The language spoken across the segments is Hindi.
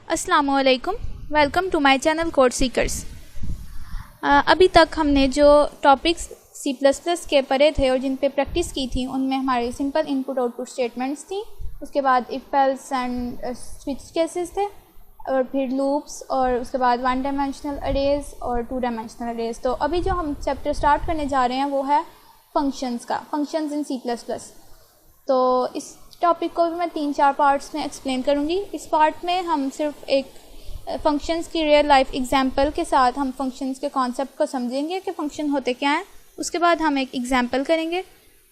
अस्सलामुअलैकुम, welcome to my channel code seekers. अभी तक हमने जो टॉपिक्स C++ के पढ़े थे और जिन पे प्रैक्टिस की थी उनमें हमारे सिंपल इनपुट आउटपुट स्टेटमेंट्स थी, उसके बाद if else and switch cases थे, और फिर लूप्स, और उसके बाद 1 डायमेंशनल अरेज और 2 डायमेंशनल अरेज। तो अभी जो हम चैप्टर स्टार्ट करने जा रहे हैं वो है फंक्शंस का, फंक्शंस इन C++। तो इस टॉपिक को भी मैं 3-4 पार्ट्स में एक्सप्लेन करूँगी। इस पार्ट में हम सिर्फ एक फंक्शंस की रियल लाइफ एग्जांपल के साथ हम फंक्शंस के कॉन्सेप्ट को समझेंगे कि फ़ंक्शन होते क्या हैं। उसके बाद हम एक एग्जांपल करेंगे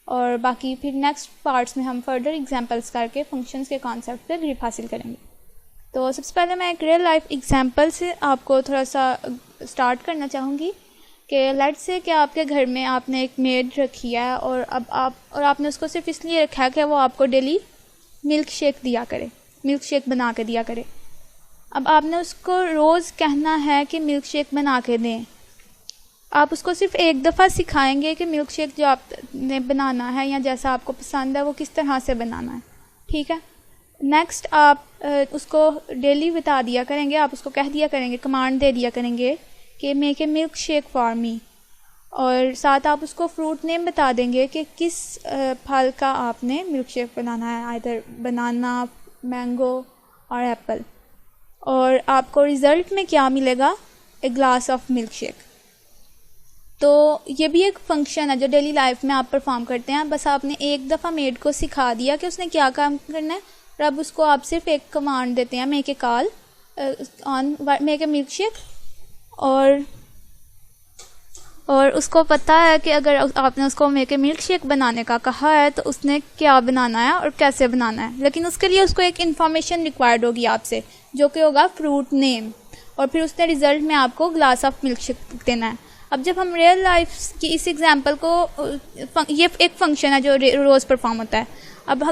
और बाकी फिर नेक्स्ट पार्ट्स में हम फर्दर एग्जांपल्स करके फंक्शंस के कॉन्सेप्ट पे ग्रिप हासिल करेंगे। तो सबसे पहले मैं एक रियल लाइफ एग्जांपल से आपको थोड़ा सा स्टार्ट करना चाहूँगी कि लेट्स से कि आपके घर में आपने एक मेड रखी है और अब आपने उसको सिर्फ इसलिए रखा है कि वो आपको डेली मिल्क शेक दिया करे, मिल्क शेक बना के दिया करे। अब आपने उसको रोज़ कहना है कि मिल्क शेक बना के दें। आप उसको सिर्फ एक दफ़ा सिखाएंगे कि मिल्क शेक जो आपने बनाना है या जैसा आपको पसंद है वो किस तरह से बनाना है, ठीक है। नेक्स्ट आप उसको डेली बता दिया करेंगे, आप उसको कह दिया करेंगे, कमांड दे दिया करेंगे कि make a milk shake for me, और साथ आप उसको फ्रूट नेम बता देंगे कि किस फल का आपने मिल्क शेक बनाना है, आइदर बनाना, मैंगो और एप्पल। और आपको रिज़ल्ट में क्या मिलेगा, a glass of milk shake. तो ये भी एक फंक्शन है जो डेली लाइफ में आप परफॉर्म करते हैं। बस आपने एक दफ़ा मेड को सिखा दिया कि उसने क्या काम करना है, और अब उसको आप सिर्फ एक कमांड देते हैं, make a call on make a milk shake, और उसको पता है कि अगर आपने उसको मेक ए मिल्क शेक बनाने का कहा है तो उसने क्या बनाना है और कैसे बनाना है। लेकिन उसके लिए उसको एक इन्फॉर्मेशन रिक्वायर्ड होगी आपसे, जो कि होगा फ्रूट नेम, और फिर उसने रिज़ल्ट में आपको ग्लास ऑफ मिल्क शेक देना है। अब जब हम रियल लाइफ की इस एग्जांपल को, ये एक फंक्शन है जो रोज़ परफॉर्म होता है। अब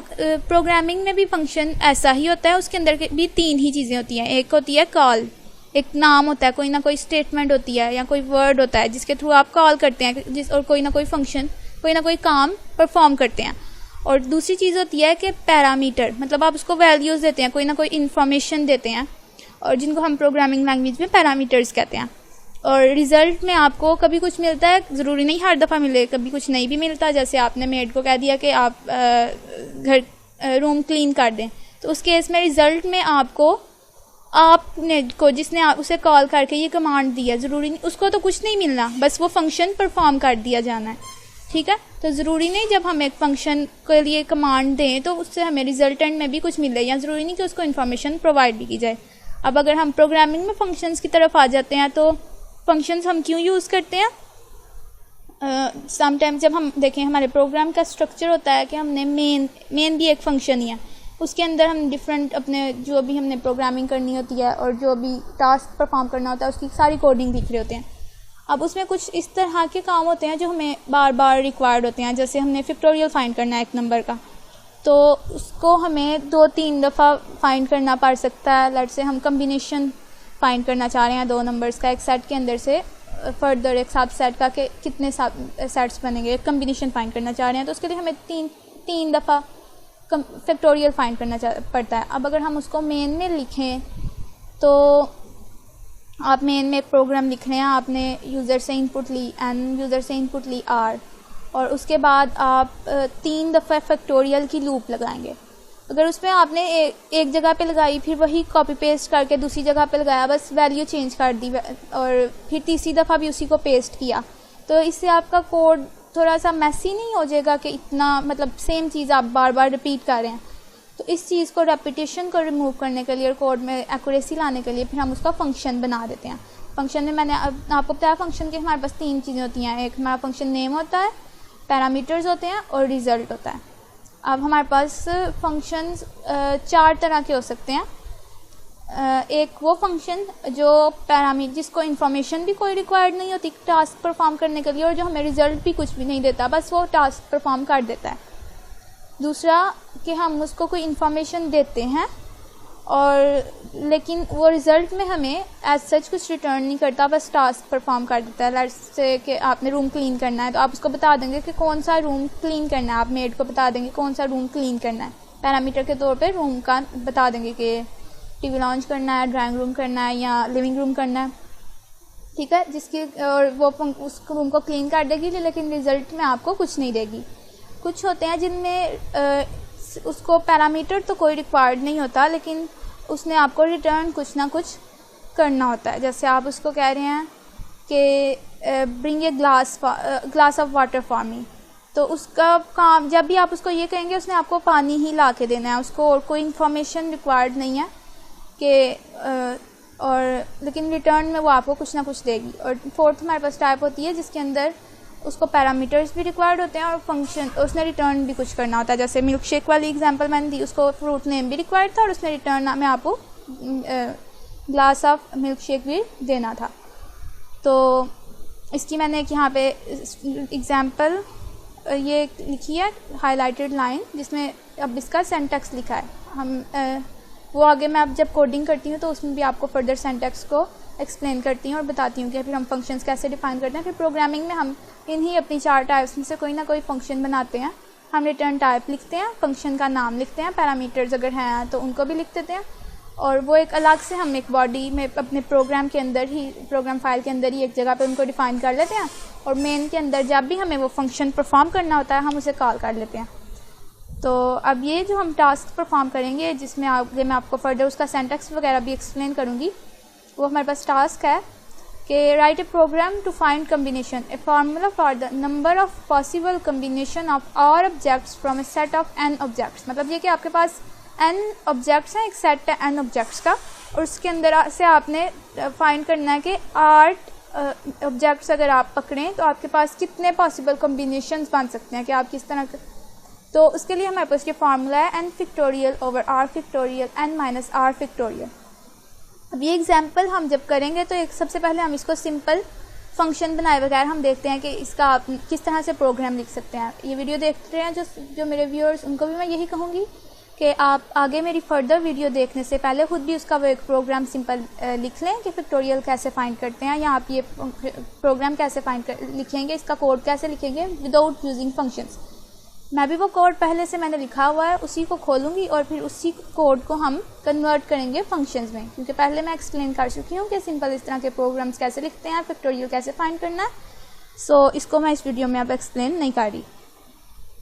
प्रोग्रामिंग में भी फंक्शन ऐसा ही होता है, उसके अंदर भी 3 ही चीज़ें होती हैं। एक होती है कॉल, एक नाम होता है, कोई ना कोई स्टेटमेंट होती है या कोई वर्ड होता है जिसके थ्रू आप कॉल करते हैं और कोई ना कोई फंक्शन, कोई ना कोई काम परफॉर्म करते हैं। और दूसरी चीज़ होती है कि पैरामीटर, मतलब आप उसको वैल्यूज़ देते हैं, कोई ना कोई इन्फॉर्मेशन देते हैं, और जिनको हम प्रोग्रामिंग लैंग्वेज में पैरामीटर्स कहते हैं। और रिज़ल्ट में आपको कभी कुछ मिलता है, ज़रूरी नहीं हर दफ़ा मिले, कभी कुछ नहीं भी मिलता। जैसे आपने मेड को कह दिया कि आप घर रूम क्लीन कर दें, तो उस केस में रिज़ल्ट में आपने जिसने उसे कॉल करके ये कमांड दिया, ज़रूरी नहीं उसको तो कुछ नहीं मिलना, बस वो फंक्शन परफॉर्म कर दिया जाना है, ठीक है। तो ज़रूरी नहीं जब हम एक फंक्शन के लिए कमांड दें तो उससे हमें रिजल्टेंट में भी कुछ मिले, या ज़रूरी नहीं कि उसको इन्फॉर्मेशन प्रोवाइड भी की जाए। अब अगर हम प्रोग्रामिंग में फंक्शंस की तरफ आ जाते हैं तो फंक्शंस हम क्यों यूज़ करते हैं। समटाइम्स जब हम देखें, हमारे प्रोग्राम का स्ट्रक्चर होता है कि हमने मेन भी एक फंक्शन ही है, उसके अंदर हम डिफरेंट अपने जो भी हमने प्रोग्रामिंग करनी होती है और जो भी टास्क परफॉर्म करना होता है उसकी सारी कोडिंग लिख रहे होते हैं। अब उसमें कुछ इस तरह के काम होते हैं जो हमें बार बार रिक्वायर्ड होते हैं। जैसे हमने फैक्टोरियल फाइंड करना है एक नंबर का, तो उसको हमें 2-3 दफ़ा फाइंड करना पड़ सकता है। लेट्स से हम कम्बिनेशन फाइंड करना चाह रहे हैं 2 नंबर्स का एक सेट के अंदर से, फर्दर एक सब सेट का कि कितने सेट्स बनेंगे, एक कम्बिनेशन फाइंड करना चाह रहे हैं, तो उसके लिए हमें 3 दफ़ा फैक्टोरियल फाइंड करना पड़ता है। अब अगर हम उसको मेन में लिखें, तो आप मेन में एक प्रोग्राम लिख रहे हैं, आपने यूज़र से इनपुट ली n, यूज़र से इनपुट ली r, और उसके बाद आप 3 दफ़ा फैक्टोरियल की लूप लगाएंगे। अगर उसमें आपने एक जगह पे लगाई, फिर वही कॉपी पेस्ट करके दूसरी जगह पे लगाया, बस वैल्यू चेंज कर दी, और फिर तीसरी दफ़ा भी उसी को पेस्ट किया, तो इससे आपका कोड थोड़ा सा मैसी नहीं हो जाएगा कि इतना, मतलब सेम चीज़ आप बार बार रिपीट कर रहे हैं। तो इस चीज़ को, रेपिटेशन को रिमूव करने के लिए और कोड में एक्यूरेसी लाने के लिए फिर हम उसका फंक्शन बना देते हैं। फंक्शन में मैंने आपको बताया फंक्शन के हमारे पास 3 चीज़ें होती हैं। एक हमारा फंक्शन नेम होता है, पैरामीटर्स होते हैं और रिज़ल्ट होता है। अब हमारे पास फंक्शंस 4 तरह के हो सकते हैं। एक वो फंक्शन जो जिसको इन्फॉर्मेशन भी कोई रिक्वायर्ड नहीं होती टास्क परफॉर्म करने के लिए, और जो हमें रिजल्ट भी कुछ भी नहीं देता, बस वो टास्क परफॉर्म कर देता है। दूसरा कि हम उसको कोई इन्फॉर्मेशन देते हैं, और लेकिन वो रिज़ल्ट में हमें एज सच कुछ रिटर्न नहीं करता, बस टास्क परफॉर्म कर देता है। लेट्स से कि आपने रूम क्लीन करना है, तो आप उसको बता देंगे कि कौन सा रूम क्लीन करना है, आप मेड को बता देंगे कौन सा रूम क्लीन करना है, पैरामीटर के तौर पे रूम का बता देंगे कि टीवी लॉन्च करना है, ड्राइंग रूम करना है या लिविंग रूम करना है, ठीक है, जिसकी और वो उस रूम को क्लीन कर देगी, लेकिन रिज़ल्ट में आपको कुछ नहीं देगी। कुछ होते हैं जिनमें उसको पैरामीटर तो कोई रिक्वायर्ड नहीं होता, लेकिन उसने आपको रिटर्न कुछ ना कुछ करना होता है। जैसे आप उसको कह रहे हैं कि bring a glass of water for me, तो उसका काम जब भी आप उसको ये कहेंगे उसने आपको पानी ही ला के देना है, उसको और कोई इन्फॉर्मेशन रिक्वायर्ड नहीं है कि और लेकिन रिटर्न में वो आपको कुछ ना कुछ देगी। और फोर्थ हमारे पास टाइप होती है जिसके अंदर उसको पैरामीटर्स भी रिक्वायर्ड होते हैं और फंक्शन उसने रिटर्न भी कुछ करना होता है। जैसे मिल्क शेक वाली एग्जांपल मैंने दी, उसको फ्रूट नेम भी रिक्वायर्ड था और उसने रिटर्न में आपको ग्लास ऑफ मिल्क शेक भी देना था। तो इसकी मैंने एक यहाँ पे एग्जांपल ये लिखी है हाईलाइटेड लाइन, जिसमें अब इसका सिंटैक्स लिखा है। हम वो आगे मैं अब जब कोडिंग करती हूँ तो उसमें भी आपको फर्दर सिंटैक्स को एक्सप्लेन करती हूँ और बताती हूँ कि फिर हम फंक्शंस कैसे डिफाइन करते हैं। फिर प्रोग्रामिंग में हम इन्हीं अपनी 4 टाइप्स में से कोई ना कोई फंक्शन बनाते हैं। हम रिटर्न टाइप लिखते हैं, फंक्शन का नाम लिखते हैं, पैरामीटर्स अगर हैं तो उनको भी लिख देते हैं, और वो एक अलग से हम एक बॉडी में अपने प्रोग्राम के अंदर ही, प्रोग्राम फाइल के अंदर ही एक जगह पे उनको डिफ़ाइन कर लेते हैं, और मेन के अंदर जब भी हमें वो फंक्शन परफॉर्म करना होता है हम उसे कॉल कर लेते हैं। तो अब ये जो हम टास्क परफॉर्म करेंगे, जिसमें आगे मैं आपको फर्दर उसका सिंटैक्स वगैरह भी एक्सप्लेन करूँगी, वो हमारे पास टास्क है कि write a program to find combination a formula for the number of possible combination of R objects from a set of N objects. मतलब ये कि आपके पास एन ऑब्जेक्ट्स हैं, एक सेट है एन ऑब्जेक्ट्स का, और उसके अंदर से आपने फाइंड करना है कि 8 ऑब्जेक्ट्स अगर आप पकड़ें तो आपके पास कितने पॉसिबल कम्बिनेशंस बन सकते हैं कि आप किस तरह। तो उसके लिए हमारे पास ये फार्मूला है N factorial over R factorial N minus R factorial. अब ये एग्जाम्पल हम जब करेंगे तो एक सबसे पहले हम इसको सिंपल फंक्शन बनाए बगैर हम देखते हैं कि इसका आप किस तरह से प्रोग्राम लिख सकते हैं। ये वीडियो देख रहे हैं जो मेरे व्यूअर्स, उनको भी मैं यही कहूँगी कि आप आगे मेरी फर्दर वीडियो देखने से पहले खुद भी उसका वो एक प्रोग्राम सिंपल लिख लें कि फैक्टोरियल कैसे फाइंड करते हैं, या आप ये प्रोग्राम कैसे लिखेंगे, इसका कोड कैसे लिखेंगे विदाउट यूजिंग फंक्शंस। मैं भी वो कोड पहले से मैंने लिखा हुआ है, उसी को खोलूँगी और फिर उसी कोड को हम कन्वर्ट करेंगे फंक्शंस में, क्योंकि पहले मैं एक्सप्लेन कर चुकी हूँ कि सिंपल इस तरह के प्रोग्राम्स कैसे लिखते हैं, फैक्टोरियल कैसे फाइंड करना है। सो इसको मैं इस वीडियो में अब एक्सप्लेन नहीं कर रही।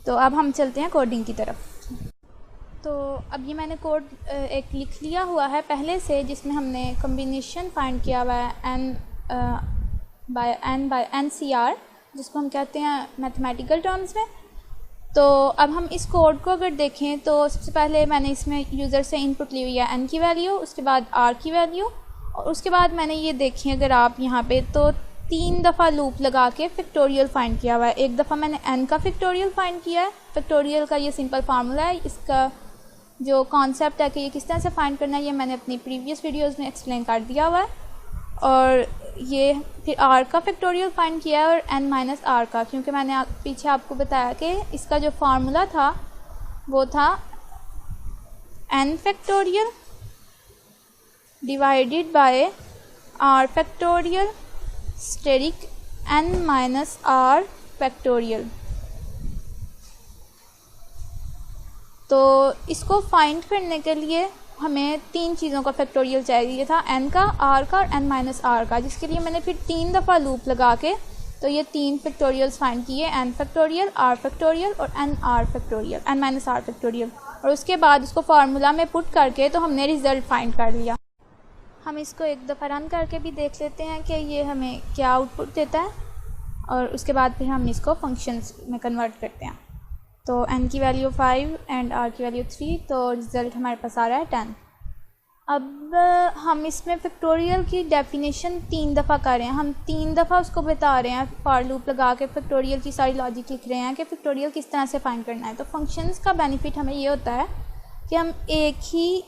तो अब हम चलते हैं कोडिंग की तरफ। तो अब ये मैंने कोड एक लिख लिया हुआ है पहले से, जिसमें हमने कम्बिनेशन फाइंड किया हुआ है N by N C R, जिसको हम कहते हैं मैथमेटिकल टर्म्स में। तो अब हम इस कोड को अगर देखें तो सबसे पहले मैंने इसमें यूज़र से इनपुट ली हुई है एन की वैल्यू, उसके बाद आर की वैल्यू, और उसके बाद मैंने ये देखें अगर आप यहाँ पे तो 3 दफ़ा लूप लगा के फैक्टोरियल फाइंड किया हुआ है। एक दफ़ा मैंने एन का फैक्टोरियल फाइंड किया है। फैक्टोरियल का ये सिंपल फार्मूला है, इसका जो कॉन्सेप्ट है कि ये किस तरह से फाइंड करना है ये मैंने अपनी प्रीवियस वीडियोज़ में एक्सप्लेन कर दिया हुआ है। और ये फिर आर का फैक्टोरियल फाइंड किया है और एन माइनस आर का, क्योंकि मैंने पीछे आपको बताया कि इसका जो फार्मूला था वो था N factorial divided by R factorial asterisk N minus R factorial. तो इसको फाइंड करने के लिए हमें 3 चीज़ों का फैक्टोरियल चाहिए था, एन का, आर का और एन माइनस आर का, जिसके लिए मैंने फिर 3 दफ़ा लूप लगा के तो ये 3 फैक्टोरियल्स फाइंड किए, एन फैक्टोरियल, आर फैक्टोरियल और N R factorial, N minus R factorial. और उसके बाद उसको फार्मूला में पुट करके तो हमने रिज़ल्ट फाइंड कर लिया। हम इसको एक दफ़ा रन करके भी देख लेते हैं कि ये हमें क्या आउटपुट देता है, और उसके बाद फिर हम इसको फंक्शंस में कन्वर्ट करते हैं। तो n की वैल्यू 5 एंड r की वैल्यू 3, तो रिज़ल्ट हमारे पास आ रहा है 10। अब हम इसमें फैक्टोरियल की डेफिनेशन 3 दफ़ा कर रहे हैं, हम 3 दफ़ा उसको बता रहे हैं, फॉर लूप लगा के फैक्टोरियल की सारी लॉजिक लिख रहे हैं कि फैक्टोरियल किस तरह से फाइंड करना है। तो फंक्शंस का बेनिफिट हमें ये होता है कि हम एक ही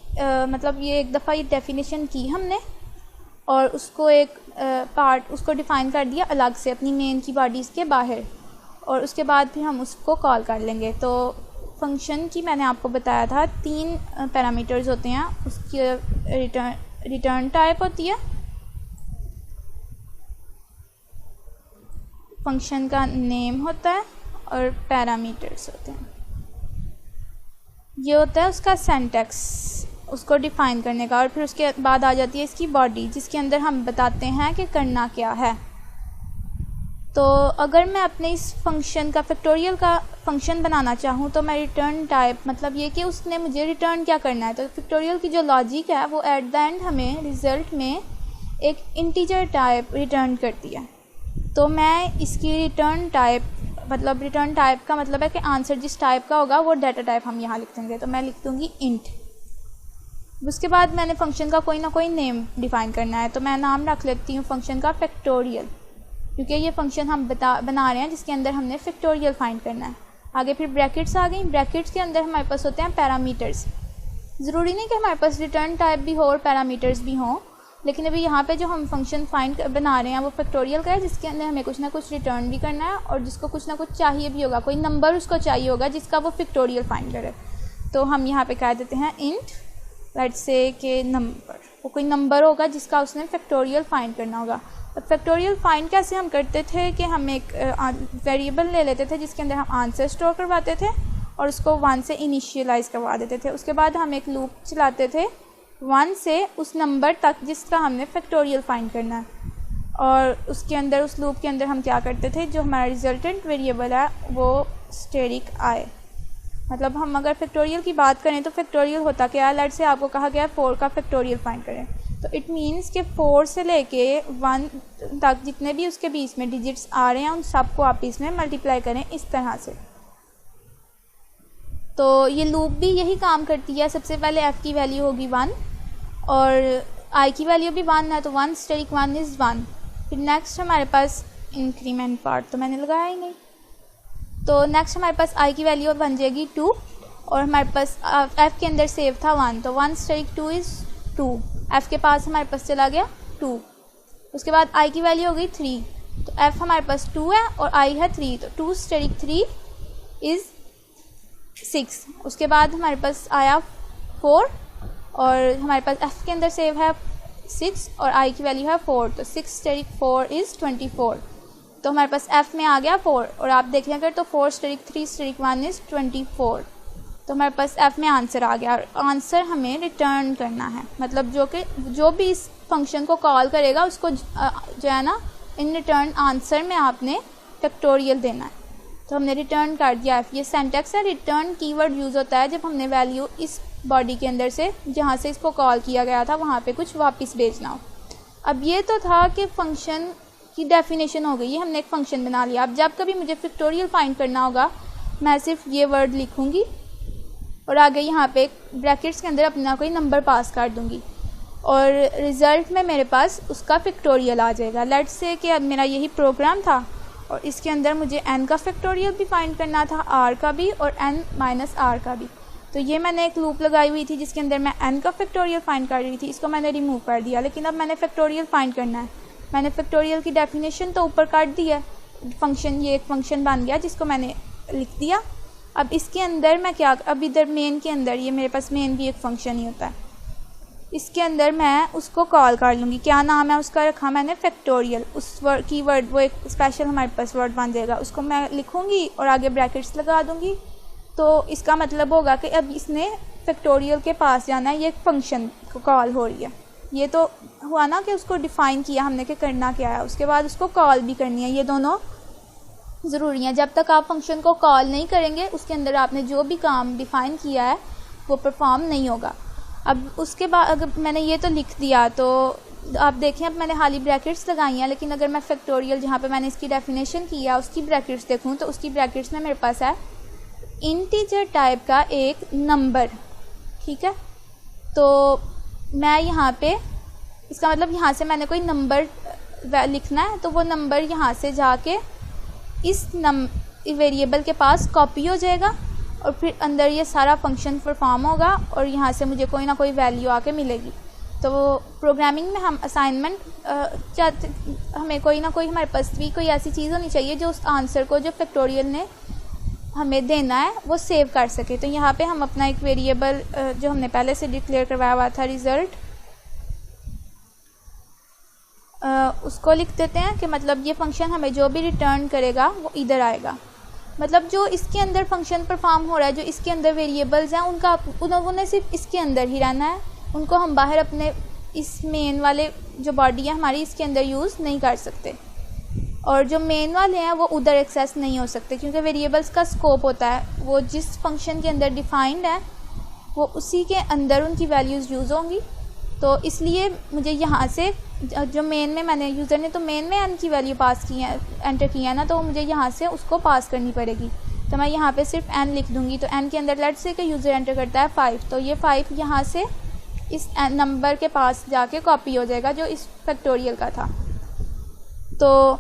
मतलब ये एक दफ़ा ये डेफिनेशन की हमने और उसको एक पार्ट उसको डिफ़ाइन कर दिया अलग से अपनी मेन की बॉडीज़ के बाहर, और उसके बाद फिर हम उसको कॉल कर लेंगे। तो फंक्शन की मैंने आपको बताया था 3 पैरामीटर्स होते हैं, उसकी रिटर्न टाइप होती है, फंक्शन का नेम होता है और पैरामीटर्स होते हैं। ये होता है उसका सिंटैक्स, उसको डिफ़ाइन करने का, और फिर उसके बाद आ जाती है इसकी बॉडी, जिसके अंदर हम बताते हैं कि करना क्या है। तो अगर मैं अपने इस फंक्शन का फैक्टोरियल का फंक्शन बनाना चाहूँ तो मैं रिटर्न टाइप, मतलब ये कि उसने मुझे रिटर्न क्या करना है, तो फैक्टोरियल की जो लॉजिक है वो एट द एंड हमें रिज़ल्ट में एक इंटीजर टाइप रिटर्न करती है। तो मैं इसकी रिटर्न टाइप, मतलब रिटर्न टाइप का मतलब है कि आंसर जिस टाइप का होगा वो डाटा टाइप हम यहाँ लिख देंगे। तो मैं लिख दूँगी इंट। उसके बाद मैंने फंक्शन का कोई ना कोई नेम डिफ़ाइन करना है, तो मैं नाम रख लेती हूँ फंक्शन का फैक्टोरियल, क्योंकि ये फंक्शन हम बना रहे हैं जिसके अंदर हमने फैक्टोरियल फाइंड करना है। आगे फिर ब्रैकेट्स आ गई। ब्रैकेट्स के अंदर हमारे पास होते हैं पैरामीटर्स। ज़रूरी नहीं कि हमारे पास रिटर्न टाइप भी हो और पैरामीटर्स भी हों, लेकिन अभी यहाँ पे जो हम फंक्शन बना रहे हैं वो फैक्टोरियल का है, जिसके अंदर हमें कुछ ना कुछ रिटर्न भी करना है और जिसको कुछ ना कुछ चाहिए भी होगा, कोई नंबर उसको चाहिए होगा जिसका वो फैक्टोरियल फाइंड करे। तो हम यहाँ पे कह देते हैं इंट, लेट्स से के नंबर, वो कोई नंबर होगा जिसका उसने फैक्टोरियल फाइंड करना होगा। अब फैक्टोरियल फाइंड कैसे हम करते थे कि हम एक वेरिएबल ले लेते थे जिसके अंदर हम आंसर स्टोर करवाते थे और उसको 1 से इनिशियलाइज करवा देते थे। उसके बाद हम एक लूप चलाते थे 1 से उस नंबर तक जिसका हमने फैक्टोरियल फाइंड करना है, और उसके अंदर, उस लूप के अंदर हम क्या करते थे, जो हमारा रिजल्टेंट वेरिएबल है वो स्टेरिक आए। मतलब हम अगर फैक्टोरियल की बात करें तो फैक्टोरियल होता क्या है, लेट्स से आपको कहा गया है 4 का फैक्टोरियल फाइंड करें, तो इट मीन्स कि 4 से लेके 1 तक जितने भी उसके बीच में डिजिट्स आ रहे हैं उन सबको आप इसमें मल्टीप्लाई करें इस तरह से। तो ये लूप भी यही काम करती है। सबसे पहले f की वैल्यू होगी 1 और i की वैल्यू भी 1 है, तो 1 स्टेरिक 1 इज़ 1। फिर नेक्स्ट हमारे पास इंक्रीमेंट पार्ट तो मैंने लगाया ही नहीं, तो नेक्स्ट हमारे पास i की वैल्यू बन जाएगी 2 और हमारे पास f के अंदर सेव था 1, तो 1 स्टेरिक 2 इज़ 2, f के पास हमारे पास चला गया 2। उसके बाद i की वैल्यू हो गई 3, तो f हमारे पास 2 है और i है 3, तो 2 स्टेरिक 3 इज़ 6। उसके बाद हमारे पास आया 4 और हमारे पास f के अंदर सेव है 6 और i की वैल्यू है 4, तो 6 स्टेरिक 4 इज़ 24, तो हमारे पास f में आ गया 4 और आप देखें अगर तो 4 स्टेरिक 3 स्टेरिक 1 इज़ 24, तो हमारे पास f में आंसर आ गया और आंसर हमें रिटर्न करना है। मतलब जो भी इस फंक्शन को कॉल करेगा उसको जो है ना, इन रिटर्न आंसर में आपने फैक्टोरियल देना है। तो हमने रिटर्न कर दिया f। ये सेंटेक्स है, रिटर्न कीवर्ड यूज़ होता है जब हमने वैल्यू इस बॉडी के अंदर से जहाँ से इसको कॉल किया गया था वहाँ पे कुछ वापस भेजना हो। अब ये तो था कि फंक्शन की डेफिनेशन हो गई है, हमने एक फंक्शन बना लिया। अब जब कभी मुझे फैक्टोरियल फाइंड करना होगा मैं सिर्फ ये वर्ड लिखूँगी और आगे यहाँ पे ब्रैकेट्स के अंदर अपना कोई नंबर पास कर दूँगी और रिज़ल्ट में मेरे पास उसका फैक्टोरियल आ जाएगा। लेट्स से कि अब मेरा यही प्रोग्राम था और इसके अंदर मुझे n का फैक्टोरियल भी फाइंड करना था, r का भी और n माइनस r का भी। तो ये मैंने एक लूप लगाई हुई थी जिसके अंदर मैं n का फैक्टोरियल फाइंड कर रही थी, इसको मैंने रिमूव कर दिया। लेकिन अब मैंने फैक्टोरियल फाइंड करना है, मैंने फैक्टोरियल की डेफिनेशन तो ऊपर काट दी है, फंक्शन, ये एक फंक्शन बन गया जिसको मैंने लिख दिया। अब इसके अंदर मैं क्या, अब इधर मेन के अंदर, ये मेरे पास मेन भी एक फंक्शन ही होता है, इसके अंदर मैं उसको कॉल कर लूँगी। क्या नाम है उसका, रखा मैंने फैक्टोरियल। उस वर्ड की वर्ड, वो एक स्पेशल हमारे पास वर्ड बन जाएगा, उसको मैं लिखूँगी और आगे ब्रैकेट्स लगा दूँगी। तो इसका मतलब होगा कि अब इसने फैक्टोरियल के पास जाना है, ये एक फंक्शन को कॉल हो रही है। ये तो हुआ ना कि उसको डिफ़ाइन किया हमने कि करना क्या है, उसके बाद उसको कॉल भी करनी है। ये दोनों ज़रूरी है। जब तक आप फंक्शन को कॉल नहीं करेंगे उसके अंदर आपने जो भी काम डिफ़ाइन किया है वो परफॉर्म नहीं होगा। अब उसके बाद अगर मैंने ये तो लिख दिया तो आप देखें, अब मैंने खाली ब्रैकेट्स लगाई हैं, लेकिन अगर मैं फैक्टोरियल जहाँ पे मैंने इसकी डेफिनेशन किया उसकी ब्रैकेट्स देखूँ तो उसकी ब्रैकेट्स में मेरे पास है इंटीजर टाइप का एक नंबर, ठीक है। तो मैं यहाँ पे, इसका मतलब यहाँ से मैंने कोई नंबर लिखना है, तो वो नंबर यहाँ से जाके इस वेरिएबल के पास कॉपी हो जाएगा और फिर अंदर ये सारा फंक्शन परफॉर्म होगा और यहाँ से मुझे कोई ना कोई वैल्यू आके मिलेगी। तो वो प्रोग्रामिंग में हम असाइनमेंट हमें कोई ना कोई, हमारे पास भी कोई ऐसी चीज़ होनी चाहिए जो उस आंसर को जो फैक्टोरियल ने हमें देना है वो सेव कर सके। तो यहाँ पे हम अपना एक वेरिएबल जो हमने पहले से डिक्लेयर करवाया हुआ था रिज़ल्ट, उसको लिख देते हैं कि मतलब ये फंक्शन हमें जो भी रिटर्न करेगा वो इधर आएगा। मतलब जो इसके अंदर फंक्शन परफॉर्म हो रहा है, जो इसके अंदर वेरिएबल्स हैं उनका उन्होंने सिर्फ इसके अंदर ही रहना है, उनको हम बाहर अपने इस मेन वाले जो बॉडी है हमारी इसके अंदर यूज़ नहीं कर सकते। और जो मेन वाले हैं वो उधर एक्सेस नहीं हो सकते, क्योंकि वेरिएबल्स का स्कोप होता है वो जिस फंक्शन के अंदर डिफाइंड है वो उसी के अंदर उनकी वैल्यूज़ यूज़ होंगी। तो इसलिए मुझे यहाँ से जो मेन में मैंने यूज़र ने तो मेन में n की वैल्यू पास की है, एंटर किया है ना, तो मुझे यहाँ से उसको पास करनी पड़ेगी। तो मैं यहाँ पे सिर्फ n लिख दूँगी। तो n के अंदर लेट्स से कि यूज़र एंटर करता है 5, तो ये 5 यहाँ से इस नंबर के पास जाके कॉपी हो जाएगा जो इस फैक्टोरियल का था। तो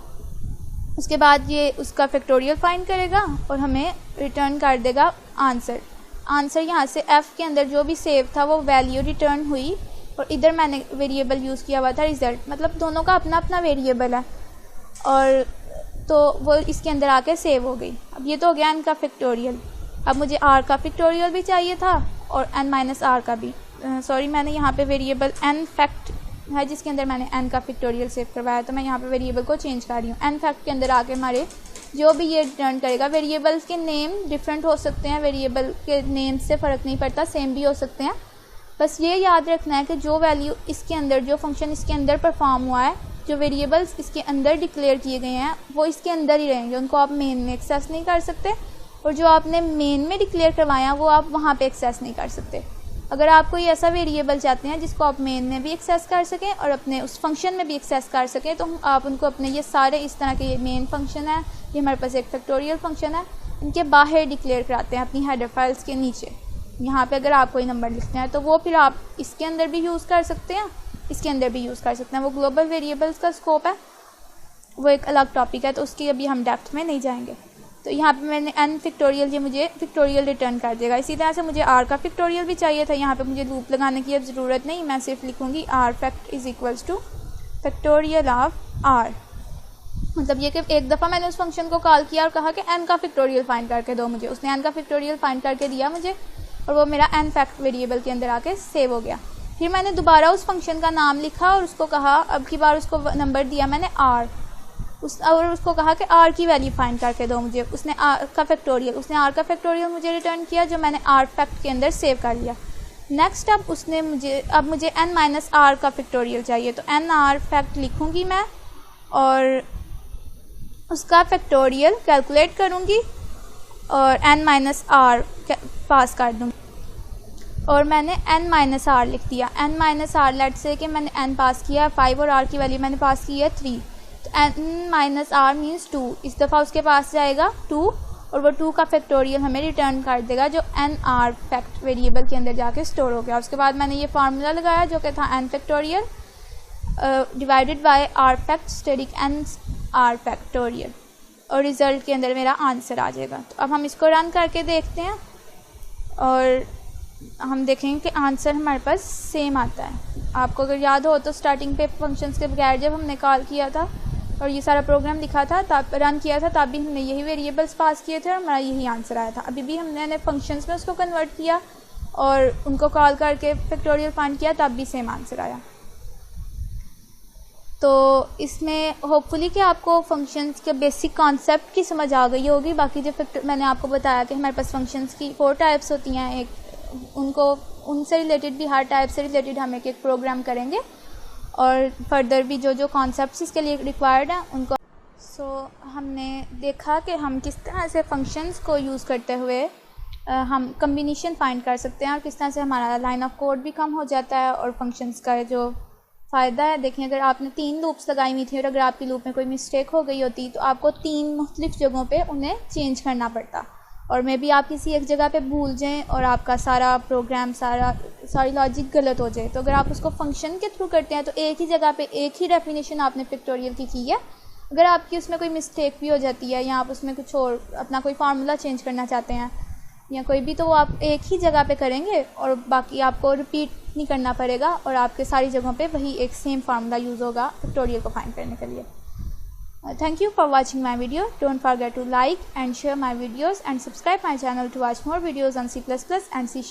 उसके बाद ये उसका फैक्टोरियल फाइंड करेगा और हमें रिटर्न कर देगा आंसर यहाँ से f के अंदर जो भी सेव था वो वैल्यू रिटर्न हुई, और इधर मैंने वेरिएबल यूज़ किया हुआ था रिज़ल्ट, मतलब दोनों का अपना अपना वेरिएबल है, और तो वो इसके अंदर आके सेव हो गई। अब ये तो हो गया n का फैक्टोरियल। अब मुझे r का फैक्टोरियल भी चाहिए था और n-r का भी। सॉरी, मैंने यहाँ पे वेरिएबल n फैक्ट है जिसके अंदर मैंने n का फैक्टोरियल सेव करवाया, तो मैं यहाँ पे वेरिएबल को चेंज कर रही हूँ। n फैक्ट के अंदर आके हमारे जो भी ये रिटर्न करेगा, वेरिएबल्स के नेम डिफरेंट हो सकते हैं, वेरिएबल के नेम से फ़र्क नहीं पड़ता, सेम भी हो सकते हैं। बस ये याद रखना है कि जो वैल्यू इसके अंदर, जो फंक्शन इसके अंदर परफॉर्म हुआ है, जो वेरिएबल्स इसके अंदर डिक्लेयर किए गए हैं वो इसके अंदर ही रहेंगे, उनको आप मेन में एक्सेस नहीं कर सकते, और जो आपने मेन में डिक्लेयर करवाया वो आप वहाँ पे एक्सेस नहीं कर सकते। अगर आप कोई ऐसा वेरिएबल चाहते हैं जिसको आप मेन में भी एक्सेस कर सकें और अपने उस फंक्शन में भी एक्सेस कर सकें, तो आप उनको अपने ये सारे इस तरह के, ये मेन फंक्शन है, ये हमारे पास एक फैक्टोरियल फंक्शन है, इनके बाहर डिक्लेयर कराते हैं अपनी हेडर फाइल्स के नीचे। यहाँ पे अगर आप कोई नंबर लिखते हैं तो वो फिर आप इसके अंदर भी यूज़ कर सकते हैं, इसके अंदर भी यूज़ कर सकते हैं। वो ग्लोबल वेरिएबल्स का स्कोप है, वो एक अलग टॉपिक है, तो उसकी अभी हम डेप्थ में नहीं जाएंगे। तो यहाँ पे मैंने n फैक्टोरियल, ये मुझे फैक्टोरियल रिटर्न कर देगा। इसी तरह से मुझे r का फैक्टोरियल भी चाहिए था। यहाँ पे मुझे लूप लगाने की अब ज़रूरत नहीं, मैं सिर्फ लिखूँगी r fact is equals two factorial of r। मतलब ये कि एक दफ़ा मैंने उस फंक्शन को कॉल किया और कहा कि n का फैक्टोरियल फाइंड करके दो मुझे, उसने n का फैक्टोरियल फाइंड करके दिया मुझे, और वो मेरा n फैक्ट वेरिएबल के अंदर आके सेव हो गया। फिर मैंने दोबारा उस फंक्शन का नाम लिखा और उसको कहा, अब की बार उसको नंबर दिया मैंने r, और उसको कहा कि r की वैल्यू फाइंड करके दो मुझे। उसने r का फैक्टोरियल मुझे रिटर्न किया, जो मैंने r फैक्ट के अंदर सेव कर लिया। नेक्स्ट अब मुझे n-r का फैक्टोरियल चाहिए, तो n-r फैक्ट लिखूँगी मैं और उसका फैक्टोरियल कैलकुलेट करूँगी और n-r पास कर दूँगी, और मैंने n-r लिख दिया। n-r लेट से कि मैंने n पास किया 5 और r की वैल्यू मैंने पास की है 3, तो n-r मीन्स 2। इस दफ़ा उसके पास जाएगा 2 और वो 2 का फैक्टोरियल हमें रिटर्न कर देगा, जो n-r फैक्ट वेरिएबल के अंदर जाके स्टोर हो गया। उसके बाद मैंने ये फार्मूला लगाया जो कि था n factorial divided by r fact स्टेडिक n-r फैक्टोरियल, और रिज़ल्ट के अंदर मेरा आंसर आ जाएगा। तो अब हम इसको रन करके देखते हैं और हम देखेंगे कि आंसर हमारे पास सेम आता है। आपको अगर याद हो तो स्टार्टिंग पे फंक्शंस के बगैर जब हमने कॉल किया था और ये सारा प्रोग्राम लिखा था, तब रन किया था, तब भी हमने यही वेरिएबल्स पास किए थे और हमारा यही आंसर आया था। अभी भी हमने फंक्शंस में उसको कन्वर्ट किया और उनको कॉल करके फैक्टोरियल फाइंड किया, तब भी सेम आंसर आया। तो इसमें होपफुली कि आपको फंक्शंस के बेसिक कॉन्सेप्ट की समझ आ गई होगी। बाकी जो मैंने आपको बताया कि हमारे पास फंक्शंस की 4 टाइप्स होती हैं, एक उनसे रिलेटेड भी, हर टाइप से रिलेटेड हम एक प्रोग्राम करेंगे और फर्दर भी जो कॉन्सेप्ट्स इसके लिए रिक्वायर्ड हैं उनको। हमने देखा कि हम किस तरह से फंक्शंस को यूज़ करते हुए हम कम्बिनेशन फाइंड कर सकते हैं और किस तरह से हमारा लाइन ऑफ कोड भी कम हो जाता है और फंक्शंस का जो फ़ायदा है। देखें, अगर आपने 3 लूप्स लगाई हुई थी और अगर आपकी लूप में कोई मिस्टेक हो गई होती तो आपको 3 मुख्तलिफ जगहों पे उन्हें चेंज करना पड़ता, और मे बी आप किसी एक जगह पे भूल जाएं और आपका सारा प्रोग्राम, सारी लॉजिक गलत हो जाए। तो अगर आप उसको फंक्शन के थ्रू करते हैं तो एक ही जगह पे एक ही डेफिनेशन आपने फैक्टोरियल की है। अगर आपकी उसमें कोई मिस्टेक भी हो जाती है या आप उसमें कुछ और अपना कोई फार्मूला चेंज करना चाहते हैं या कोई भी, तो वो आप एक ही जगह पे करेंगे और बाकी आपको रिपीट नहीं करना पड़ेगा और आपके सारी जगहों पे वही एक सेम फार्मूला यूज़ होगा फैक्टोरियल को फाइंड करने के लिए। Thank you for watching my video. Don't forget to like and share my videos and subscribe my channel to watch more videos on C++ and C#.